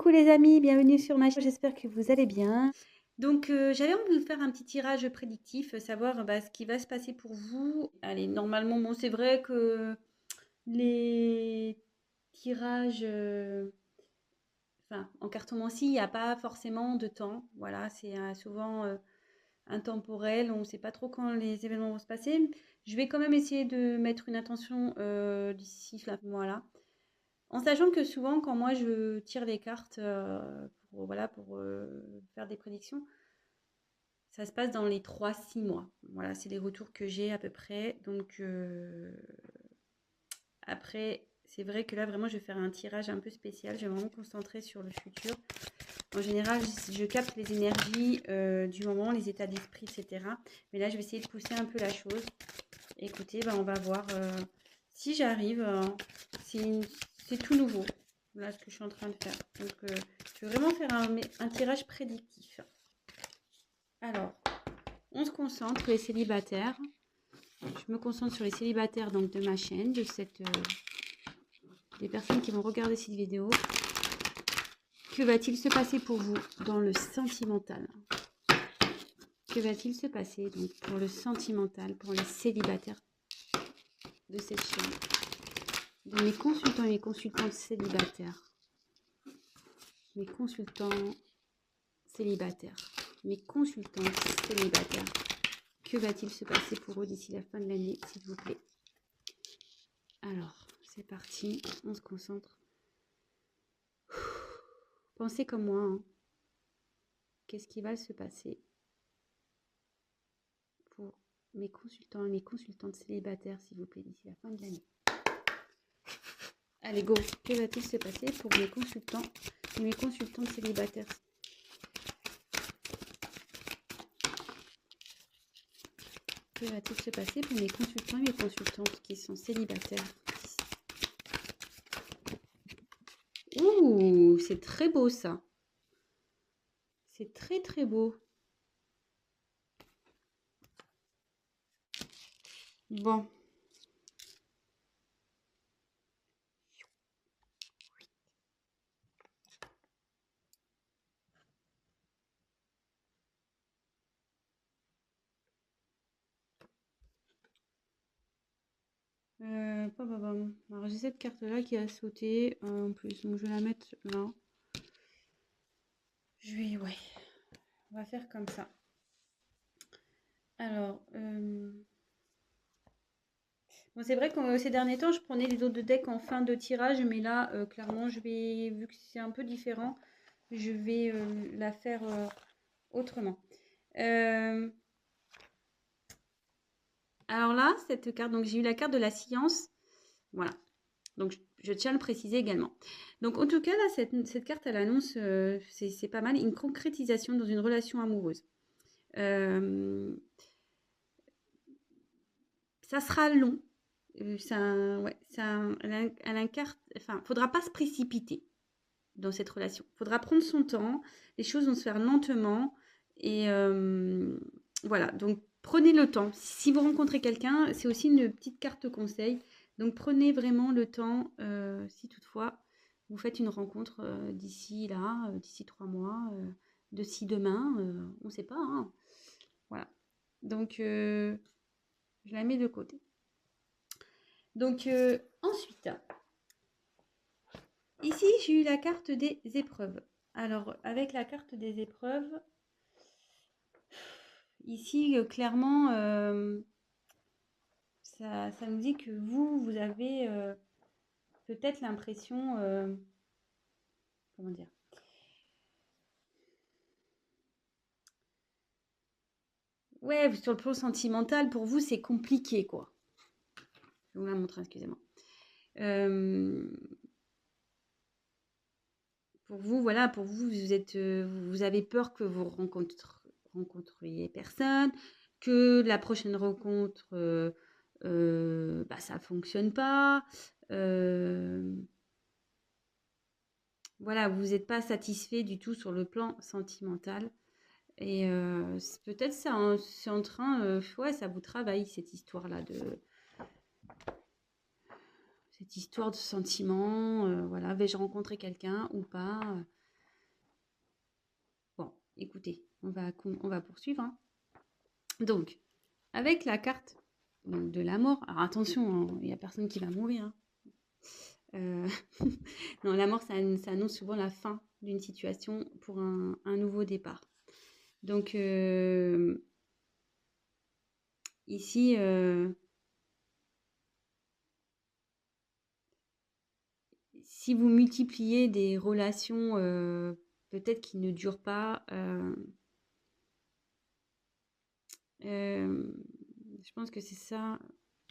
Coucou les amis, bienvenue sur ma chaîne, j'espère que vous allez bien. Donc j'avais envie de vous faire un petit tirage prédictif, savoir ce qui va se passer pour vous. Allez, normalement, bon, c'est vrai que les tirages, en cartomancie, il n'y a pas forcément de temps. Voilà, c'est souvent intemporel, on ne sait pas trop quand les événements vont se passer. Je vais quand même essayer de mettre une intention d'ici là, voilà. En sachant que souvent, quand moi je tire les cartes pour faire des prédictions, ça se passe dans les 3-6 mois. Voilà, c'est les retours que j'ai à peu près. Donc après, c'est vrai que là, vraiment, je vais faire un tirage un peu spécial. Je vais vraiment me concentrer sur le futur. En général, je capte les énergies du moment, les états d'esprit, etc. Mais là, je vais essayer de pousser un peu la chose. Écoutez, on va voir si j'arrive. C'est tout nouveau, là, ce que je suis en train de faire. Donc, je vais vraiment faire un tirage prédictif. Alors, on se concentre sur les célibataires. Je me concentre sur les célibataires donc, de ma chaîne, des personnes qui vont regarder cette vidéo. Que va-t-il se passer pour vous dans le sentimental? Que va-t-il se passer donc, pour le sentimental, pour les célibataires de cette chaîne? De mes consultants et mes consultantes célibataires. Mes consultants célibataires. Mes consultants célibataires. Que va-t-il se passer pour eux d'ici la fin de l'année, s'il vous plaît? Alors, c'est parti. On se concentre. Pensez comme moi. Hein. Qu'est-ce qui va se passer pour mes consultants et mes consultantes célibataires, s'il vous plaît, d'ici la fin de l'année? Allez, go. Que va-t-il se passer pour mes consultants et mes consultantes célibataires? Que va-t-il se passer pour mes consultants et mes consultantes qui sont célibataires? Ouh, c'est très beau ça. C'est très très beau. Bon. Alors j'ai cette carte là qui a sauté en plus, donc je vais la mettre là. Ouais, on va faire comme ça. Alors, bon, c'est vrai que ces derniers temps, je prenais les autres decks en fin de tirage, mais là, clairement, vu que c'est un peu différent, je vais la faire autrement. Alors là, cette carte, donc j'ai eu la carte de la science. Voilà. Donc, je tiens à le préciser également. Donc, en tout cas, là, cette carte, elle annonce, c'est pas mal, une concrétisation dans une relation amoureuse. Ça sera long. Elle incarne, enfin, faudra pas se précipiter dans cette relation. Faudra prendre son temps. Les choses vont se faire lentement. Et voilà. Donc, prenez le temps. Si vous rencontrez quelqu'un, c'est aussi une petite carte conseil. Donc, prenez vraiment le temps, si toutefois vous faites une rencontre d'ici 3 mois, d'ici demain, on ne sait pas. Hein. Voilà. Donc, je la mets de côté. Donc, ensuite, ici, j'ai eu la carte des épreuves. Alors, avec la carte des épreuves, ici, clairement, ça nous dit que vous avez peut-être l'impression, comment dire, ouais, sur le plan sentimental, pour vous, c'est compliqué, quoi. Je vais vous la montrer, excusez-moi. Pour vous, voilà, pour vous, vous avez peur que vous rencontriez personne, que la prochaine rencontre, ça fonctionne pas. Voilà, vous n'êtes pas satisfait du tout sur le plan sentimental. Et peut-être c'est en train, ouais, ça vous travaille cette histoire-là cette histoire de sentiment. Voilà, vais-je rencontrer quelqu'un ou pas? écoutez, on va poursuivre. Hein. Donc, avec la carte de la mort, alors attention, il n'y a personne qui va mourir. Hein. Non, la mort, ça annonce souvent la fin d'une situation pour un nouveau départ. Donc, ici, si vous multipliez des relations peut-être qui ne durent pas, je pense que c'est ça.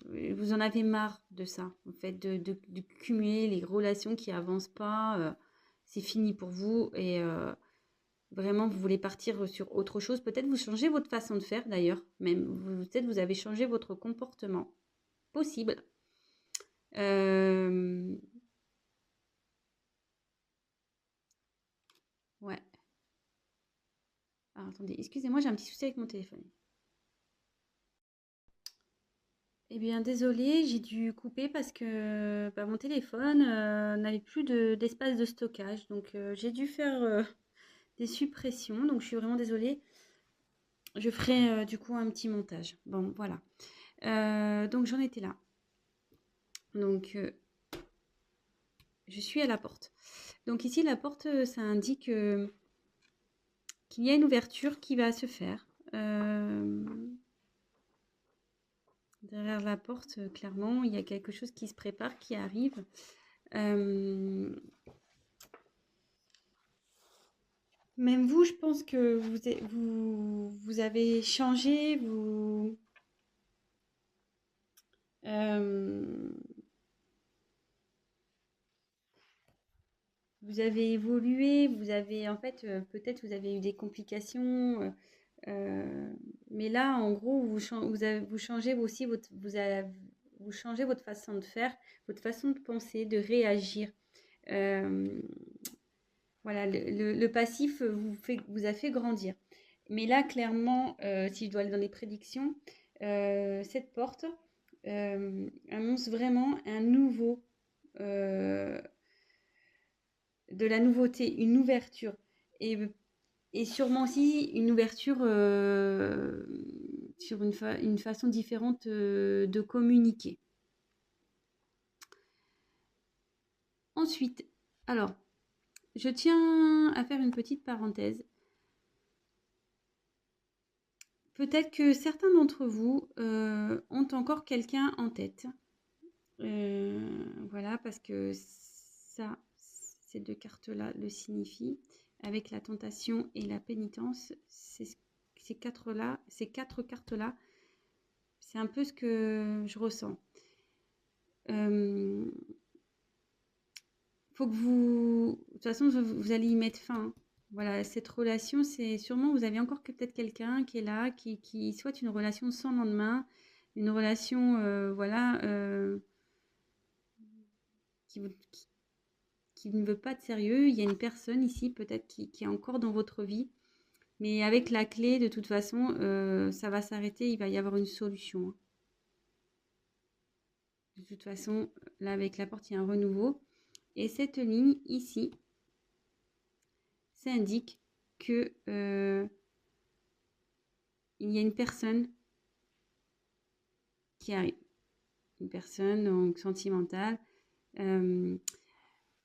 Vous en avez marre de ça, en fait, de cumuler les relations qui avancent pas. C'est fini pour vous et vraiment vous voulez partir sur autre chose. Peut-être vous changez votre façon de faire d'ailleurs, même peut-être vous avez changé votre comportement. Possible. Ouais. Alors, attendez, excusez-moi, j'ai un petit souci avec mon téléphone. Eh bien, désolée, j'ai dû couper parce que mon téléphone n'avait plus d'espace de stockage. Donc, j'ai dû faire des suppressions. Donc, je suis vraiment désolée. Je ferai du coup un petit montage. Bon, voilà. Donc, j'en étais là. Donc, je suis à la porte. Donc, ici, la porte, ça indique qu'il y a une ouverture qui va se faire. Derrière la porte, clairement, il y a quelque chose qui se prépare, qui arrive. Même vous, je pense que vous avez changé, vous avez évolué, vous avez en fait peut-être vous avez eu des complications, mais là en gros vous changez aussi vous changez votre façon de faire, votre façon de penser, de réagir. Euh, voilà, le passif vous a fait grandir. Mais là, clairement, si je dois aller dans les prédictions, cette porte annonce vraiment un nouveau, euh, de la nouveauté, une ouverture. Et, et sûrement aussi une ouverture sur une façon différente de communiquer. Ensuite, alors, je tiens à faire une petite parenthèse. Peut-être que certains d'entre vous ont encore quelqu'un en tête. Voilà, parce que ça, ces deux cartes-là le signifient. Avec la tentation et la pénitence, ces quatre cartes-là, c'est un peu ce que je ressens. Faut que vous... De toute façon, vous allez y mettre fin. Voilà, cette relation, c'est sûrement, vous avez encore peut-être quelqu'un qui est là, qui souhaite une relation sans lendemain, une relation, voilà, qui, qui ne veut pas de sérieux. Il y a une personne ici, peut-être, qui est encore dans votre vie, mais avec la clé, de toute façon, ça va s'arrêter, il va y avoir une solution. De toute façon, là, avec la porte, il y a un renouveau. Et cette ligne ici, ça indique que il y a une personne qui arrive. Une personne donc sentimentale.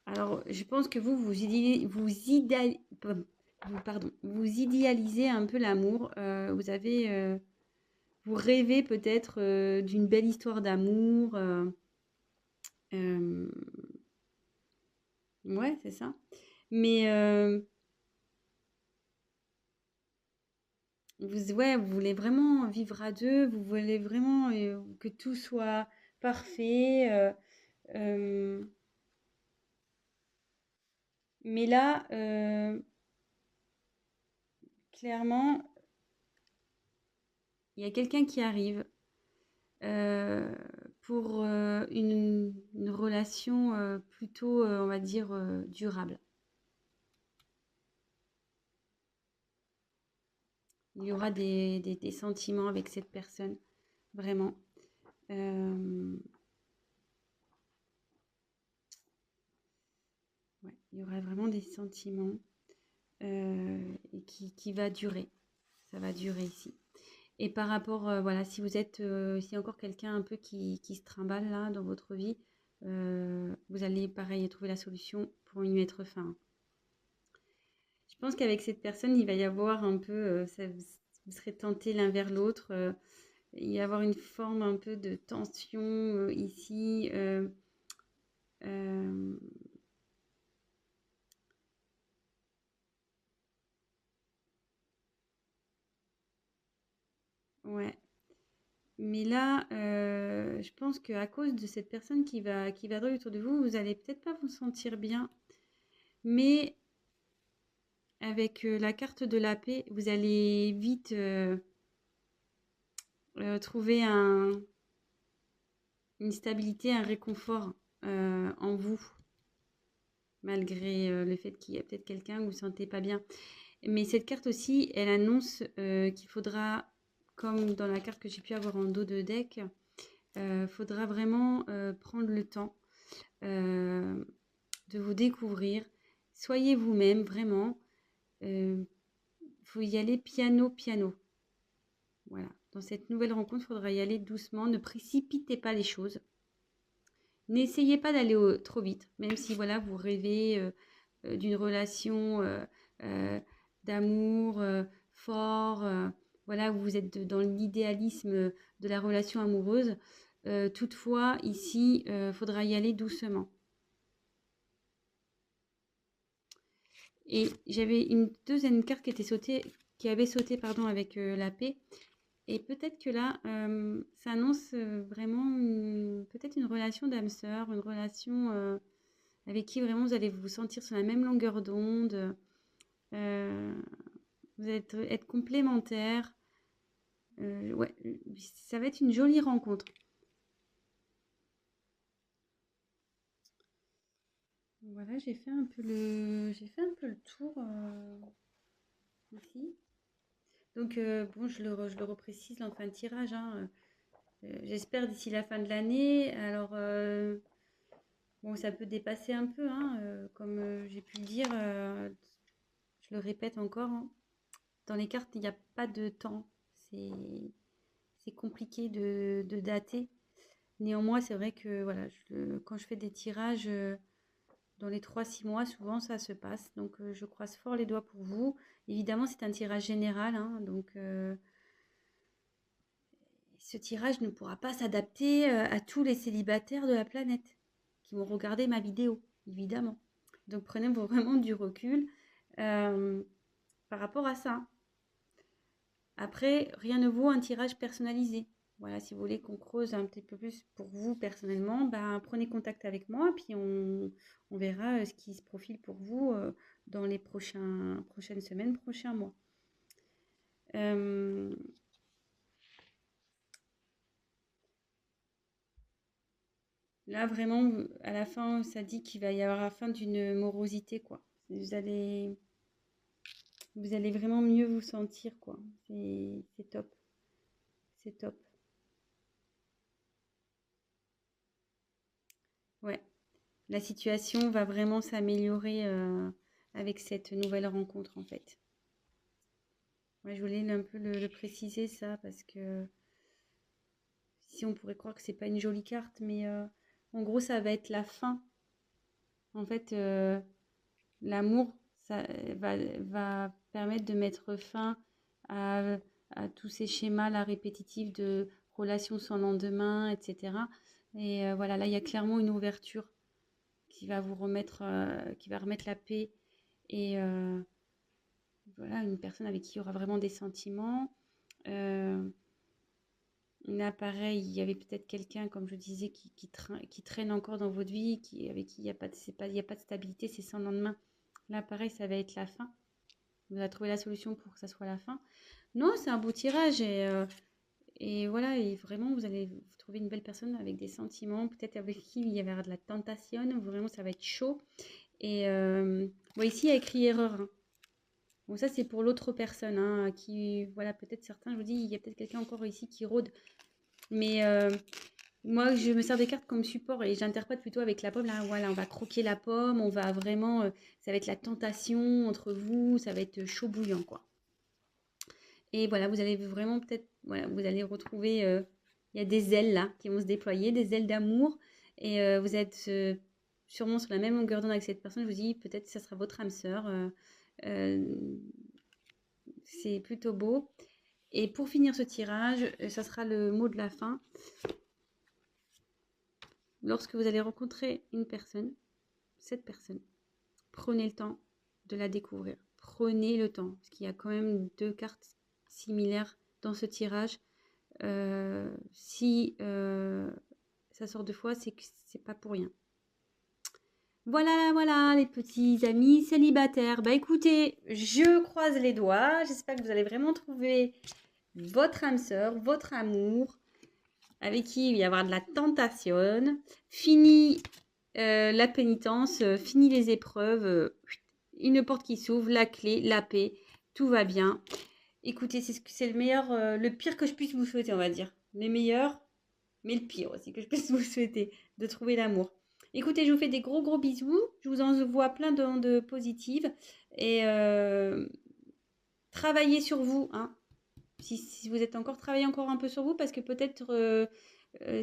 Alors, je pense que vous idéalisez un peu l'amour. Vous rêvez peut-être d'une belle histoire d'amour. Ouais, c'est ça. Mais vous voulez vraiment vivre à deux. Vous voulez vraiment que tout soit parfait. Mais là, clairement, il y a quelqu'un qui arrive pour une relation plutôt, on va dire, durable. Il y aura des sentiments avec cette personne, vraiment. Ouais, il y aura vraiment des sentiments. et qui va durer. Ça va durer ici. Et par rapport, voilà, si vous êtes, s'il y a encore quelqu'un un peu qui se trimballe là dans votre vie, vous allez pareil trouver la solution pour y mettre fin. Je pense qu'avec cette personne, il va y avoir un peu, vous serez tentés l'un vers l'autre, il va y avoir une forme un peu de tension ici. Ouais. Mais là, je pense qu'à cause de cette personne qui va droit autour de vous, vous allez peut-être pas vous sentir bien. Mais avec la carte de la paix, vous allez vite trouver une stabilité, un réconfort en vous, malgré le fait qu'il y a peut-être quelqu'un que vous ne sentez pas bien. Mais cette carte aussi, elle annonce qu'il faudra, comme dans la carte que j'ai pu avoir en dos de deck, faudra vraiment prendre le temps de vous découvrir. Soyez vous-même, vraiment. Faut y aller piano, piano. Voilà. Dans cette nouvelle rencontre, il faudra y aller doucement. Ne précipitez pas les choses. N'essayez pas d'aller trop vite, même si voilà, vous rêvez d'une relation d'amour fort, voilà, vous êtes dans l'idéalisme de la relation amoureuse. Toutefois, ici, il faudra y aller doucement. Et j'avais une deuxième carte qui avait sauté pardon, avec la paix. Et peut-être que là, ça annonce vraiment peut-être une relation d'âme sœur, une relation avec qui vraiment vous allez vous sentir sur la même longueur d'onde. Vous allez être complémentaires. Ouais, ça va être une jolie rencontre. Voilà, j'ai fait un peu le tour ici. Donc bon, je le reprécise là en fin de tirage. Hein, j'espère d'ici la fin de l'année. Alors bon, ça peut dépasser un peu, hein, comme j'ai pu le dire. Je le répète encore. Hein, dans les cartes, il n'y a pas de temps. C'est compliqué de dater. Néanmoins, c'est vrai que voilà, quand je fais des tirages dans les 3-6 mois, souvent ça se passe. Donc je croise fort les doigts pour vous. Évidemment, c'est un tirage général. Hein, donc ce tirage ne pourra pas s'adapter à tous les célibataires de la planète qui vont regarder ma vidéo, évidemment. Donc prenez vraiment du recul par rapport à ça. Après, rien ne vaut un tirage personnalisé. Voilà, si vous voulez qu'on creuse un petit peu plus pour vous personnellement, ben, prenez contact avec moi, puis on verra ce qui se profile pour vous dans les prochaines semaines, prochains mois. Là, vraiment, à la fin, ça dit qu'il va y avoir la fin d'une morosité, quoi. Vous allez vraiment mieux vous sentir, quoi. C'est top. C'est top. Ouais. La situation va vraiment s'améliorer avec cette nouvelle rencontre, en fait. Ouais, je voulais un peu le préciser, ça, parce que si on pourrait croire que c'est pas une jolie carte, mais en gros, ça va être la fin. En fait, l'amour, ça va permettre de mettre fin à, tous ces schémas là répétitifs de relations sans lendemain, etc. Et voilà, là, il y a clairement une ouverture qui va vous remettre, qui va remettre la paix. Et voilà, une personne avec qui il y aura vraiment des sentiments. Là, pareil, il y avait peut-être quelqu'un, comme je disais, qui traîne encore dans votre vie, avec qui il n'y a pas de stabilité, c'est sans lendemain. Là, pareil, ça va être la fin. Vous allez trouver la solution pour que ça soit la fin. Non, c'est un beau tirage et voilà, et vraiment, vous allez trouver une belle personne avec des sentiments, peut-être avec qui il y avait de la tentation. Vraiment, ça va être chaud. Et bon, ici, il y a écrit erreur. Hein. Bon, ça, c'est pour l'autre personne, hein, qui, voilà, peut-être certains, je vous dis, il y a peut-être quelqu'un encore ici qui rôde. Mais Moi, je me sers des cartes comme support et j'interprète plutôt avec la pomme. Là, voilà, on va croquer la pomme, on va vraiment... ça va être la tentation entre vous, ça va être chaud bouillant, quoi. Et voilà, vous allez vraiment peut-être... Voilà, vous allez retrouver... il y a des ailes, là, qui vont se déployer, des ailes d'amour. Et vous êtes sûrement sur la même longueur d'onde avec cette personne. Je vous dis, peut-être que ça sera votre âme sœur. C'est plutôt beau. Et pour finir ce tirage, ça sera le mot de la fin. Lorsque vous allez rencontrer une personne, cette personne, prenez le temps de la découvrir. Prenez le temps, parce qu'il y a quand même 2 cartes similaires dans ce tirage. Si ça sort 2 fois, c'est que c'est pas pour rien. Voilà, voilà, les petits amis célibataires. Bah écoutez, je croise les doigts. J'espère que vous allez vraiment trouver votre âme sœur, votre amour, avec qui il va y avoir de la tentation. Fini la pénitence, fini les épreuves, une porte qui s'ouvre, la clé, la paix, tout va bien. Écoutez, c'est le meilleur, le pire que je puisse vous souhaiter, on va dire. Le meilleur, mais le pire aussi que je puisse vous souhaiter, de trouver l'amour. Écoutez, je vous fais des gros gros bisous. Je vous envoie plein d'ondes positives. Et travaillez sur vous, hein. Si vous êtes encore, travaillez encore un peu sur vous, parce que peut-être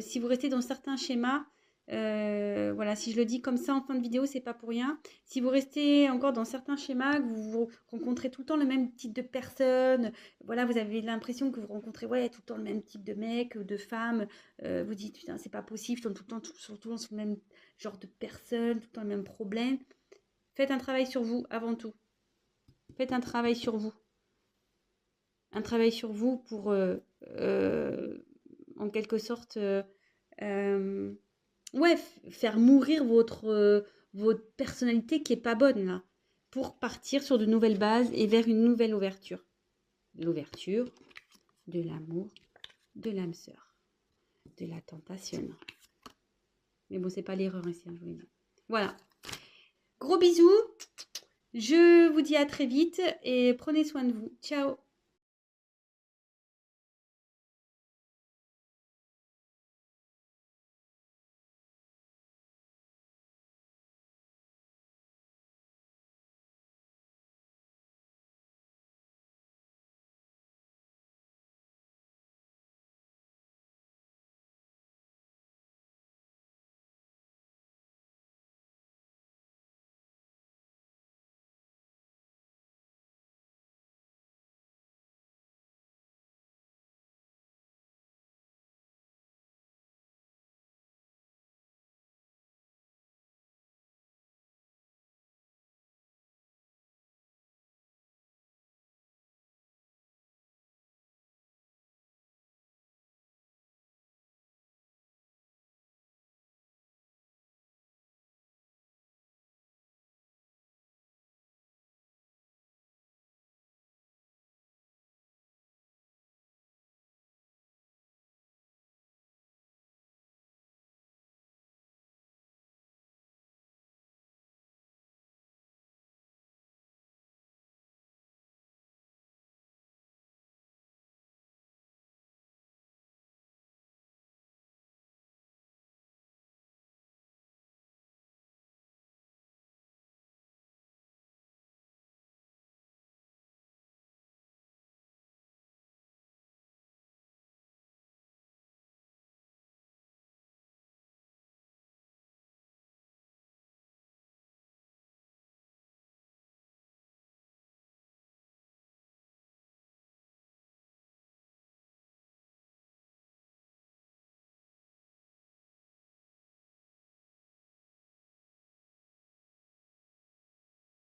si vous restez dans certains schémas, voilà, si je le dis comme ça en fin de vidéo, c'est pas pour rien. Si vous restez encore dans certains schémas, que vous rencontrez tout le temps le même type de personnes, voilà, vous avez l'impression que vous rencontrez tout le temps le même type de mec, de femme, vous dites, putain, c'est pas possible, je tombe tout le temps sur le même genre de personne, tout le temps le même problème. Faites un travail sur vous avant tout. Faites un travail sur vous. Un travail sur vous pour, en quelque sorte, faire mourir votre personnalité qui est pas bonne, là, pour partir sur de nouvelles bases et vers une nouvelle ouverture. L'ouverture de l'amour, de l'âme sœur, de la tentation. Mais bon, c'est pas l'erreur ici, hein, je vous l'ai dit. Voilà. Gros bisous. Je vous dis à très vite et prenez soin de vous. Ciao.